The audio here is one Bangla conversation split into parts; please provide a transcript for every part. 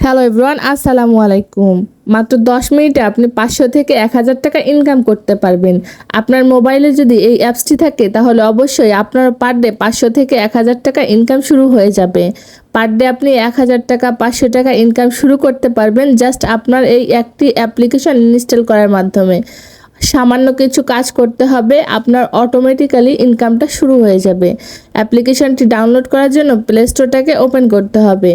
হ্যালো এভরিওয়ান, আসসালামু আলাইকুম। মাত্র 10 মিনিটে আপনি 500 থেকে 1000 টাকা ইনকাম করতে পারবেন। আপনার মোবাইলে যদি এই অ্যাপসটি থাকে তাহলে অবশ্যই আপনার পার ডে 500 থেকে 1000 টাকা ইনকাম শুরু হয়ে যাবে। পার ডে আপনি 1000 টাকা 500 টাকা ইনকাম শুরু করতে পারবেন জাস্ট আপনার এই একটি অ্যাপ্লিকেশন ইনস্টল করার মাধ্যমে। সামান্য কিছু কাজ করতে হবে, আপনার অটোমেটিক্যালি ইনকামটা শুরু হয়ে যাবে। অ্যাপ্লিকেশনটি ডাউনলোড করার জন্য প্লে স্টোরটাকে ওপেন করতে হবে।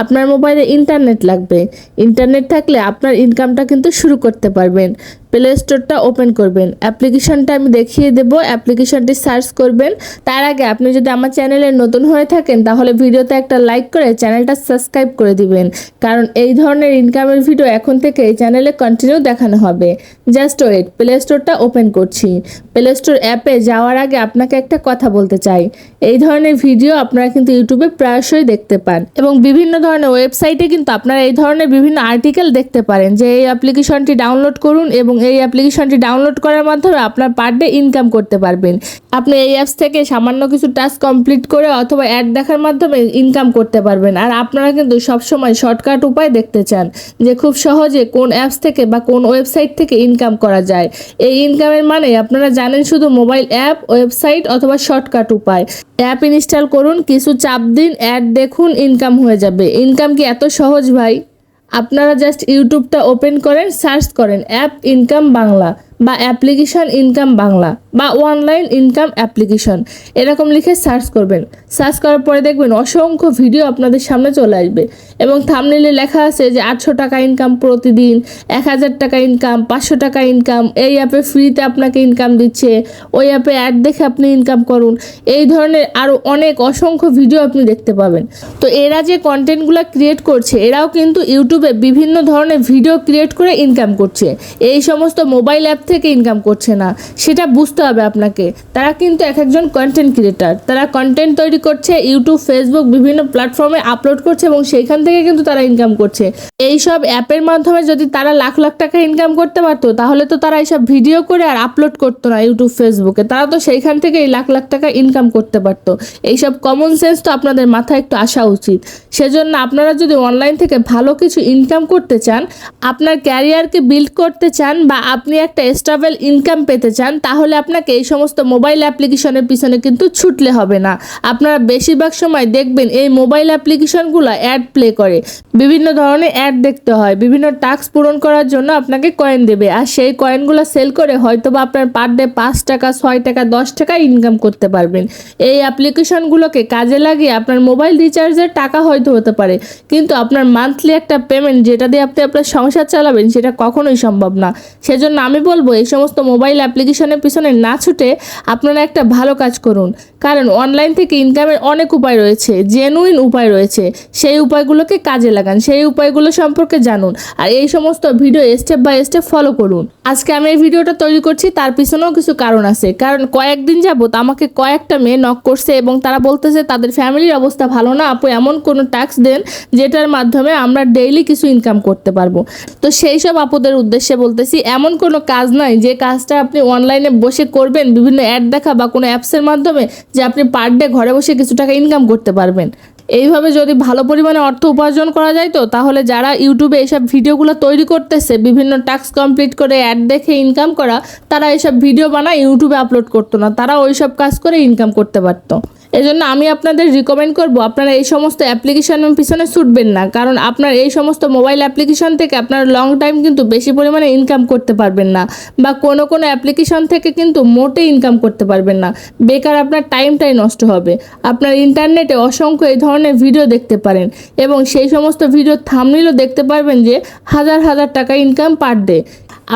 আপনার মোবাইলে ইন্টারনেট লাগবে। ইন্টারনেট থাকলে আপনার ইনকামটা কিন্তু শুরু করতে পারবেন। প্লে স্টোরটা ওপেন করবেন, অ্যাপ্লিকেশনটা আমি দেখিয়ে দেবো, অ্যাপ্লিকেশনটি সার্চ করবেন। তার আগে আপনি যদি আমার চ্যানেলে নতুন হয়ে থাকেন তাহলে ভিডিওতে একটা লাইক করে চ্যানেলটা সাবস্ক্রাইব করে দিবেন, কারণ এই ধরনের ইনকামের ভিডিও এখন থেকে এই চ্যানেলে কন্টিনিউ দেখানো হবে। জাস্ট ওয়েট, প্লে স্টোরটা ওপেন করছি। প্লে স্টোর অ্যাপে যাওয়ার আগে আপনাকে একটা কথা বলতে চাই। এই ধরনের ভিডিও আপনারা কিন্তু ইউটিউবে প্রায়শই দেখতে পান এবং বিভিন্ন ধরনের ওয়েবসাইটে কিন্তু আপনারা এই ধরনের বিভিন্ন আর্টিকেল দেখতে পারেন যে এই অ্যাপ্লিকেশনটি ডাউনলোড করুন এবং এই অ্যাপ্লিকেশনটি ডাউনলোড করার মাধ্যমে আপনার পার ডে ইনকাম করতে পারবেন। আপনি এই অ্যাপস থেকে সামান্য কিছু টাস্ক কমপ্লিট করে অথবা অ্যাড দেখার মাধ্যমে ইনকাম করতে পারবেন। আর আপনারা কিন্তু সবসময় শর্টকাট উপায় দেখতে চান যে খুব সহজে কোন অ্যাপস থেকে বা কোন ওয়েবসাইট থেকে ইনকাম করা যায়। এই ইনকামের মানে আপনারা জানেন শুধু মোবাইল অ্যাপ, ওয়েবসাইট অথবা শর্টকাট উপায়। অ্যাপ ইনস্টল করুন, কিছু চাপ দিন, অ্যাড দেখুন, ইনকাম হয়ে যাবে। ইনকাম কি এত সহজ ভাই? আপনারা জাস্ট ইউটিউবটা ওপেন করেন, সার্চ করেন অ্যাপ ইনকাম বাংলা বা অ্যাপ্লিকেশন ইনকাম বাংলা বা অনলাইন ইনকাম অ্যাপ্লিকেশন, এরকম লিখে সার্চ করবেন। সার্চ করার পরে দেখবেন অসংখ্য ভিডিও আপনাদের সামনে চলে আসবে এবং থাম্বনেইলে লেখা আছে যে 800 টাকা ইনকাম প্রতিদিন, 1000 টাকা ইনকাম, 500 টাকা ইনকাম, এই অ্যাপে ফ্রিতে আপনাকে ইনকাম দিচ্ছে, ওই অ্যাপে অ্যাড দেখে আপনি ইনকাম করুন। এই ধরনের আরও অনেক অসংখ্য ভিডিও আপনি দেখতে পাবেন। তো এরা যে কন্টেন্টগুলো ক্রিয়েট করছে এরাও কিন্তু ইউটিউবে বিভিন্ন ধরনের ভিডিও ক্রিয়েট করে ইনকাম করছে। এই সমস্ত মোবাইল অ্যাপ থেকে ইনকাম করছে না, সেটা বুঝতে হবে আপনাকে। তারা কিন্তু এক একজন কন্টেন্ট ক্রিয়েটার, তারা কন্টেন্ট তৈরি করছে, ইউটিউব, ফেসবুক বিভিন্ন প্ল্যাটফর্মে আপলোড করছে এবং সেইখান থেকে কিন্তু তারা ইনকাম করছে। এই সব অ্যাপের মাধ্যমে যদি তারা লাখ লাখ টাকা ইনকাম করতে পারতো তাহলে তো তারা এইসব ভিডিও করে আর আপলোড করতো না ইউটিউব, ফেসবুকে। তারা তো সেইখান থেকে এই লাখ লাখ টাকা ইনকাম করতে পারতো। এইসব কমন সেন্স তো আপনাদের মাথায় একটু আসা উচিত। সেজন্য আপনারা যদি অনলাইন থেকে ভালো কিছু ইনকাম করতে চান, আপনার ক্যারিয়ারকে বিল্ড করতে চান বা আপনি একটা স্টেবল ইনকাম পেতে চান, তাহলে আপনাকে এই সমস্ত মোবাইল অ্যাপ্লিকেশনের পিছনে কিন্তু ছুটলে হবে না। আপনারা বেশিরভাগ সময় দেখবেন এই মোবাইল অ্যাপ্লিকেশনগুলো অ্যাড প্লে করে, বিভিন্ন ধরনের অ্যাড দেখতে হয়, বিভিন্ন টাস্ক পূরণ করার জন্য আপনাকে কয়েন দেবে, আর সেই কয়েনগুলো সেল করে হয়তোবা আপনার পার ডে 5 টাকা, 6 টাকা, 10 টাকা ইনকাম করতে পারবেন। এই অ্যাপ্লিকেশনগুলোকে কাজে লাগিয়ে আপনার মোবাইল রিচার্জের টাকা হয়তো হতে পারে, কিন্তু আপনার মান্থলি একটা পেমেন্ট যেটা দিয়ে আপনি আপনার সংসার চালাবেন সেটা কখনোই সম্ভব না। সেজন্য আমি বলবো এই সমস্ত মোবাইল অ্যাপ্লিকেশনের পিছনে না ছুটে আপনারা একটা ভালো কাজ করুন, কারণ অনলাইন থেকে ইনকামের অনেক উপায় রয়েছে, জেনুইন উপায় রয়েছে। সেই উপায়গুলোকে কাজে লাগান, সেই উপায়গুলো সম্পর্কে জানুন, আর এই সমস্ত video step by step follow করুন। আজকে আমি এই ভিডিওটা তৈরি করছি তার পিছনেও কিছু কারণ আছে, কারণ কয়েকদিন যাবত আমাকে কয়েকটা মেয়ে নক করছে এবং তারা বলতেছে তাদের ফ্যামিলির অবস্থা ভালো না, আপু এমন কোনো টাস্ক দেন যেটার মাধ্যমে আমরা ডেইলি কিছু ইনকাম করতে পারবো। তো সেই সব আপুদের উদ্দেশ্যে বলতেছি, এমন কোনো কাজ নাই যে কাজটা আপনি অনলাইনে বসে করবেন বিভিন্ন অ্যাড দেখা বা কোনো অ্যাপসের মাধ্যমে যে আপনি পার ডে ঘরে বসে কিছু টাকা ইনকাম করতে পারবেন। এইভাবে যদি ভালো পরিমাণে অর্থ উপার্জন করা যায় তো তাহলে যারা ইউটিউবে এইসব ভিডিওগুলো তৈরি করতেছে বিভিন্ন টাস্ক কমপ্লিট করে অ্যাড দেখে ইনকাম করা, তারা এইসব ভিডিও বানায় ইউটিউবে আপলোড করতো না, তারা ওই সব কাজ করে ইনকাম করতে পারতো। এজন্য আমি আপনাদের রিকমেন্ড করব আপনারা এই সমস্ত অ্যাপ্লিকেশনের পিছনে ছুটবেন না, কারণ আপনার এই সমস্ত মোবাইল অ্যাপ্লিকেশন থেকে আপনার লং টাইম কিন্তু বেশি পরিমাণে ইনকাম করতে পারবেন না, বা কোনো কোনো অ্যাপ্লিকেশন থেকে কিন্তু মোটে ইনকাম করতে পারবেন না। বেকার আপনার টাইমটাই নষ্ট হবে। আপনার ইন্টারনেটে অসংখ্য এই ধরনের ভিডিও দেখতে পারেন এবং সেই সমস্ত ভিডিওর থাম্বনেইলও দেখতে পারবেন যে হাজার হাজার টাকা ইনকাম পার ডে।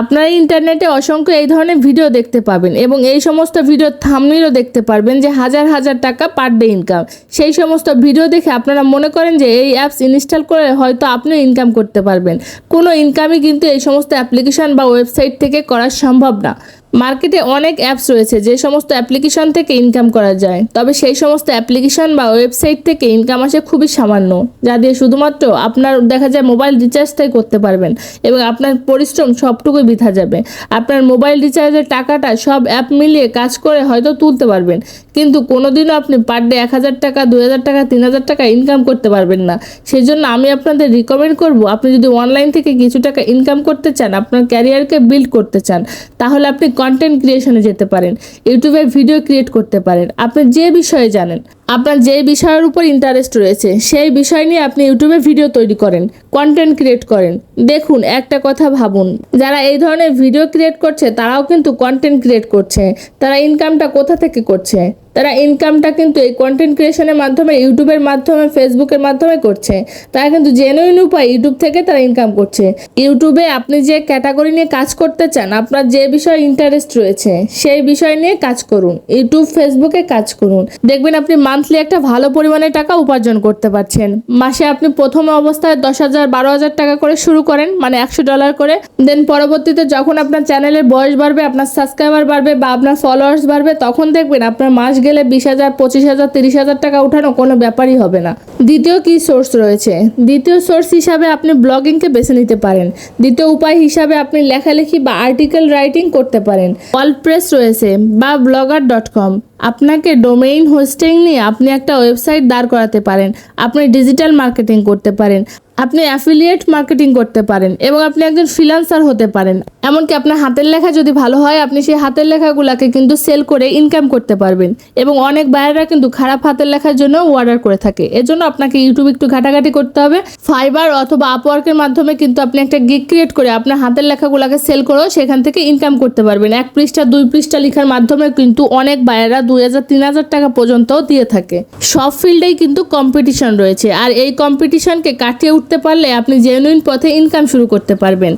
আপনারা ইন্টারনেটে অসংখ্য এই ধরনের ভিডিও দেখতে পাবেন এবং এই সমস্ত ভিডিওর থাম্বনেইলও দেখতে পারবেন যে হাজার হাজার টাকা পার ডে ইনকাম। সেই সমস্ত ভিডিও দেখে আপনারা মনে করেন যে এই অ্যাপস ইনস্টল করে হয়তো আপনিও ইনকাম করতে পারবেন। কোনো ইনকামই কিন্তু এই সমস্ত অ্যাপ্লিকেশন বা ওয়েবসাইট থেকে করা সম্ভব না। মার্কেটে অনেক অ্যাপস রয়েছে যে সমস্ত অ্যাপ্লিকেশন থেকে ইনকাম করা যায়, তবে সেই সমস্ত অ্যাপ্লিকেশন বা ওয়েবসাইট থেকে ইনকাম আসে খুবই সামান্য, যা দিয়ে শুধুমাত্র আপনার দেখা যায় মোবাইল রিচার্জটাই করতে পারবেন এবং আপনার পরিশ্রম সবটুকুই বৃথা যাবে। আপনার মোবাইল রিচার্জের টাকাটা সব অ্যাপ মিলিয়ে কাজ করে হয়তো তুলতে পারবেন, কিন্তু কোনোদিনও আপনি পার ডে 1,000 টাকা, 2,000 টাকা, 3,000 টাকা ইনকাম করতে পারবেন না। সেই জন্য আমি আপনাদের রিকমেন্ড করব, আপনি যদি অনলাইন থেকে কিছু টাকা ইনকাম করতে চান, আপনার ক্যারিয়ারকে বিল্ড করতে চান, তাহলে আপনি কন্টেন্ট ক্রিয়েশনে যেতে পারেন, ইউটিউবে ভিডিও ক্রিয়েট করতে পারেন। আপনি যে বিষয়ে জানেন, আপনার যে বিষয়ের উপর ইন্টারেস্ট রয়েছে সেই বিষয় নিয়ে আপনি ইউটিউবে ভিডিও তৈরি করেন, কন্টেন্ট ক্রিয়েট করেন। দেখুন, একটা কথা ভাবুন, যারা এই ধরনের ভিডিও ক্রিয়েট করছে তারাও কিন্তু কন্টেন্ট ক্রিয়েট করছে। তারা ইনকামটা কোথা থেকে করছে? তারা ইনকামটা কিন্তু এই কন্টেন্ট ক্রিয়েশনের মাধ্যমে, ইউটিউবের মাধ্যমে, ফেসবুকের মাধ্যমে করছে। তারা কিন্তু জেনুইন উপায় ইউটিউব থেকে তারা ইনকাম করছে। ইউটিউবে আপনি যে ক্যাটাগরি নিয়ে কাজ করতে চান, আপনার যে বিষয়ে ইন্টারেস্ট রয়েছে সেই বিষয় নিয়ে কাজ করুন, ইউটিউব ফেসবুকে কাজ করুন। দেখবেন আপনি মান্থলি একটা ভালো পরিমাণে টাকা উপার্জন করতে পারছেন। মাসে আপনি প্রথম অবস্থায় 10,000, 12,000 টাকা করে শুরু করেন, মানে $100 করে। দেন পরবর্তীতে যখন আপনার চ্যানেলের বয়স বাড়বে, আপনার সাবস্ক্রাইবার বাড়বে বা আপনার ফলোয়ার্স বাড়বে, তখন দেখবেন আপনার মাস গেলে 20,000, 25,000, 30,000 টাকা উঠানো কোনো ব্যাপারই হবে না। দ্বিতীয় কি সোর্স রয়েছে? দ্বিতীয় সোর্স হিসাবে আপনি ব্লগিংকে বেছে নিতে পারেন। দ্বিতীয় উপায় হিসাবে আপনি লেখালেখি বা আর্টিকেল রাইটিং করতে পারেন। ওয়ার্ডপ্রেস রয়েছে বা blogger.com। আপনাকে ডোমেইন হোস্টিং নিয়ে আপনি একটা ওয়েবসাইট দাঁড় করাতে পারেন। আপনি ডিজিটাল মার্কেটিং করতে পারেন, আপনি অ্যাফিলিয়েট মার্কেটিং করতে পারেন এবং আপনি একজন ফ্রিল্যান্সার হতে পারেন। এমনকি আপনার হাতের লেখা যদি ভালো হয়, আপনি সেই হাতের লেখাগুলোকে কিন্তু সেল করে ইনকাম করতে পারবেন। এবং অনেক বায়াররা কিন্তু খারাপ হাতের লেখার জন্য অর্ডার করে থাকে। এজন্য আপনাকে ইউটিউবে একটু ঘাটাঘাটি করতে হবে। ফাইবার অথবা আপওয়ার্কের মাধ্যমে কিন্তু আপনি একটা গিগ ক্রিয়েট করে আপনার হাতের লেখাগুলোকে সেল করেও সেখান থেকে ইনকাম করতে পারবেন। 1 পৃষ্ঠা, 2 পৃষ্ঠা লেখার মাধ্যমে কিন্তু অনেক বায়াররা 2,000, 3,000 টাকা পর্যন্তও দিয়ে থাকে। সব ফিল্ডেই কিন্তু কম্পিটিশন রয়েছে, আর এই কম্পিটিশনকে কাটিয়ে উঠতে পারলে আপনি জেনুইন পথে ইনকাম শুরু করতে পারবেন।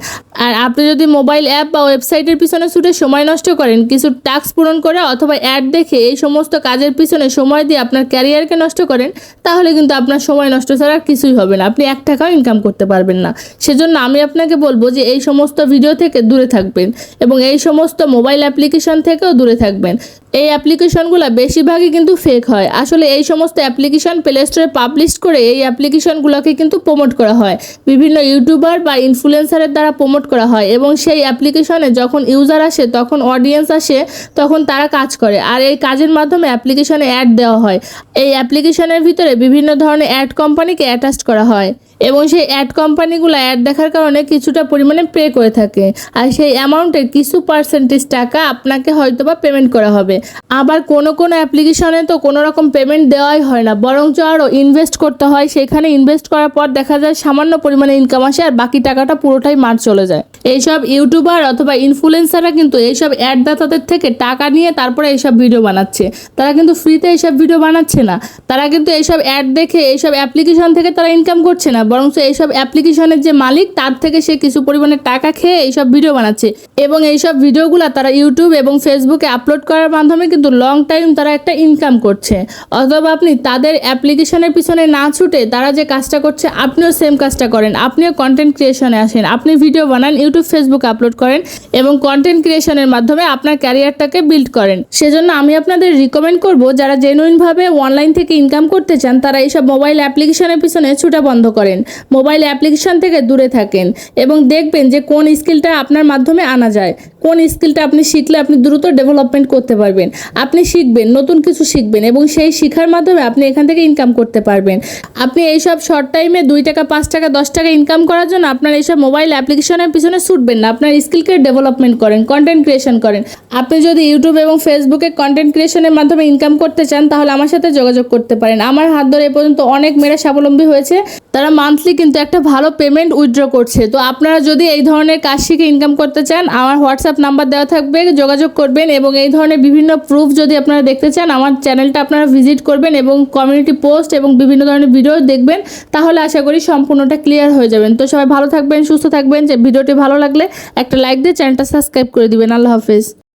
আর আপনি যদি মোবাইল অ্যাপ বা ওয়েবসাইটের পিছনে ছুটে সময় নষ্ট করেন, কিছু টাস্ক পূরণ করে অথবা অ্যাড দেখে এই সমস্ত কাজের পিছনে সময় দিয়ে আপনার ক্যারিয়ারকে নষ্ট করেন, তাহলে কিন্তু আপনার সময় নষ্ট ছাড়া আর কিছুই হবে না। আপনি 1 টাকাও ইনকাম করতে পারবেন না। সেজন্য আমি আপনাকে বলবো যে এই সমস্ত ভিডিও থেকে দূরে থাকবেন এবং এই সমস্ত মোবাইল অ্যাপ্লিকেশন থেকেও দূরে থাকবেন। এই অ্যাপ্লিকেশনগুলো বেশিরভাগই কিন্তু ফেক হয়। আসলে এই সমস্ত অ্যাপ্লিকেশন প্লে স্টোরে পাবলিশ করে এই অ্যাপ্লিকেশনগুলোকে কিন্তু প্রমোট করা হয়, বিভিন্ন ইউটিউবার বা ইনফ্লুয়েন্সারের দ্বারা প্রমোট করা হয় এবং সেই অ্যাপ্লিকেশনে যখন ইউজার আসে, তখন অডিয়েন্স আসে, তখন তারা কাজ করে আর এই কাজের মাধ্যমে অ্যাপ্লিকেশনে অ্যাড দেওয়া হয়। এই অ্যাপ্লিকেশনের ভিতরে বিভিন্ন ধরনের অ্যাড কোম্পানিকে অ্যাটাচ করা হয় এবং সেই অ্যাড কোম্পানিগুলো অ্যাড দেখার কারণে কিছুটা পরিমাণে পে করে থাকে, আর সেই অ্যামাউন্টের কিছু পার্সেন্টেজ টাকা আপনাকে হয়তো বা পেমেন্ট করা হবে। আবার কোনো অ্যাপ্লিকেশনে তো কোনো রকম পেমেন্ট দেওয়াই হয় না, বরঞ্চ আরও ইনভেস্ট করতে হয়। সেখানে ইনভেস্ট করার পর দেখা যায় সামান্য পরিমাণে ইনকাম আসে আর বাকি টাকাটা পুরোটাই মার চলে যায়। এইসব ইউটিউবার অথবা ইনফ্লুয়েন্সাররা কিন্তু এইসব অ্যাড দাতাদের থেকে টাকা নিয়ে তারপরে এইসব ভিডিও বানাচ্ছে। তারা কিন্তু ফ্রিতে এইসব ভিডিও বানাচ্ছে না, তারা কিন্তু এইসব অ্যাড দেখে এইসব অ্যাপ্লিকেশন থেকে তারা ইনকাম করছে না, বরং এইসব অ্যাপ্লিকেশনের যে মালিক তার থেকে সে কিছু পরিমাণে টাকা খেয়ে এইসব ভিডিও বানাচ্ছে এবং এইসব ভিডিওগুলো তারা ইউটিউব এবং ফেসবুকে আপলোড করার মাধ্যমে কিন্তু লং টাইম তারা একটা ইনকাম করছে। অথবা আপনি তাদের অ্যাপ্লিকেশনের পিছনে না ছুটে তারা যে কাজটা করছে আপনিও সেম কাজটা করেন, আপনিও কন্টেন্ট ক্রিয়েশনে আসেন, আপনি ভিডিও বানান, ইউটিউব ফেসবুকে আপলোড করেন এবং কন্টেন্ট ক্রিয়েশনের মাধ্যমে আপনার ক্যারিয়ারটাকে বিল্ড করেন। সেজন্য আমি আপনাদের রিকমেন্ড করব, যারা জেনুইনভাবে অনলাইন থেকে ইনকাম করতে চান তারা এইসব মোবাইল অ্যাপ্লিকেশনের পিছনে ছুটা বন্ধ করেন, মোবাইল অ্যাপ্লিকেশন থেকে দূরে থাকেন এবং দেখবেন যে কোন স্কিলটা আপনার মাধ্যমে আনা যায়, কোন স্কিলটা আপনি শিখলে আপনি দ্রুত ডেভেলপমেন্ট করতে পারবেন। আপনি শিখবেন, নতুন কিছু শিখবেন এবং সেই শিখার মাধ্যমে আপনি এখান থেকে ইনকাম করতে পারবেন। আপনি এইসব শর্ট টাইমে 2 টাকা, 5 টাকা, 10 টাকা ইনকাম করার জন্য আপনার এইসব মোবাইল অ্যাপ্লিকেশনের পিছনে ছুটবেন না, আপনার স্কিলকে ডেভেলপমেন্ট করেন, কন্টেন্ট ক্রিয়েশন করেন। আপনি যদি ইউটিউব এবং ফেসবুকে কন্টেন্ট ক্রিয়েশনের মাধ্যমে ইনকাম করতে চান তাহলে আমার সাথে যোগাযোগ করতে পারেন। আমার হাত ধরে এ পর্যন্ত অনেক মেয়েরা স্বাবলম্বী হয়েছে, তারা মান্থলি কিন্তু একটা ভালো পেমেন্ট উইথড্র করছে। তো আপনারা যদি এই ধরনের কাজ শিখে ইনকাম করতে চান, আমার হোয়াটসঅ্যাপ নাম্বার দেওয়া থাকবে, যোগাযোগ করবেন এবং এই ধরনের বিভিন্ন প্রুফ যদি আপনারা দেখতে চান আমার চ্যানেলটা আপনারা ভিজিট করবেন এবং কমিউনিটি পোস্ট এবং বিভিন্ন ধরনের ভিডিও দেখবেন, তাহলে আশা করি সম্পূর্ণটা ক্লিয়ার হয়ে যাবেন। তো সবাই ভালো থাকবেন, সুস্থ থাকবেন। যে ভিডিওটি ভালো লাগলে একটা লাইক দিয়ে চ্যানেলটা সাবস্ক্রাইব করে দিবেন। আল্লাহ হাফেজ।